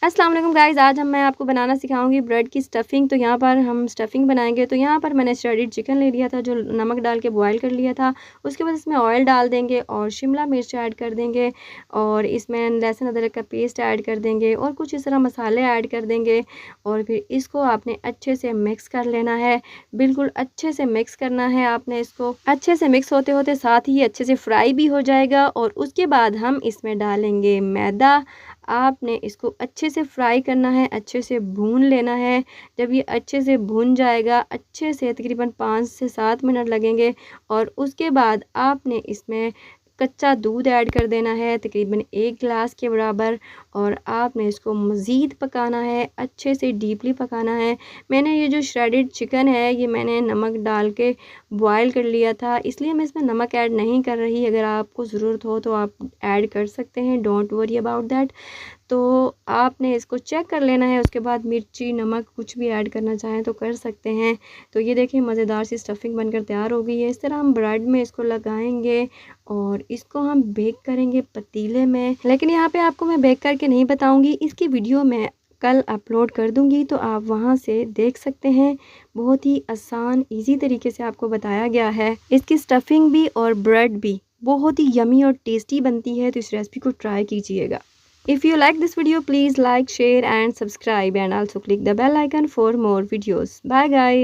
अस्सलाम वालेकुम गाइज़, आज मैं आपको बनाना सिखाऊंगी ब्रेड की स्टफ़िंग। तो यहाँ पर हम स्टफ़िंग बनाएंगे। तो यहाँ पर मैंने श्रेडेड चिकन ले लिया था जो नमक डाल के बॉईल कर लिया था। उसके बाद इसमें ऑयल डाल देंगे और शिमला मिर्च ऐड कर देंगे और इसमें लहसुन अदरक का पेस्ट ऐड कर देंगे और कुछ इस तरह मसाले ऐड कर देंगे और फिर इसको आपने अच्छे से मिक्स कर लेना है। बिल्कुल अच्छे से मिक्स करना है आपने इसको। अच्छे से मिक्स होते होते साथ ही अच्छे से फ्राई भी हो जाएगा और उसके बाद हम इसमें डालेंगे मैदा। आपने इसको अच्छे से फ्राई करना है, अच्छे से भून लेना है। जब ये अच्छे से भून जाएगा, अच्छे से तकरीबन 5 से 7 मिनट लगेंगे और उसके बाद आपने इसमें कच्चा दूध ऐड कर देना है तकरीबन 1 गिलास के बराबर और आपने इसको मज़ीद पकाना है, अच्छे से डीपली पकाना है। मैंने ये जो श्रेडेड चिकन है ये मैंने नमक डाल के बॉयल कर लिया था, इसलिए मैं इसमें नमक ऐड नहीं कर रही। अगर आपको ज़रूरत हो तो आप ऐड कर सकते हैं, डोंट वरी अबाउट दैट। तो आपने इसको चेक कर लेना है। उसके बाद मिर्ची, नमक कुछ भी ऐड करना चाहें तो कर सकते हैं। तो ये देखिए मज़ेदार सी स्टफ़िंग बनकर तैयार हो गई है। इस तरह हम ब्रेड में इसको लगाएंगे और इसको हम बेक करेंगे पतीले में। लेकिन यहाँ पे आपको मैं बेक करके नहीं बताऊँगी, इसकी वीडियो मैं कल अपलोड कर दूँगी तो आप वहाँ से देख सकते हैं। बहुत ही आसान ईज़ी तरीके से आपको बताया गया है। इसकी स्टफ़िंग भी और ब्रेड भी बहुत ही यम्मी और टेस्टी बनती है। तो इस रेसिपी को ट्राई कीजिएगा। If you like this video, please like, share and subscribe and also click the bell icon for more videos. Bye guys.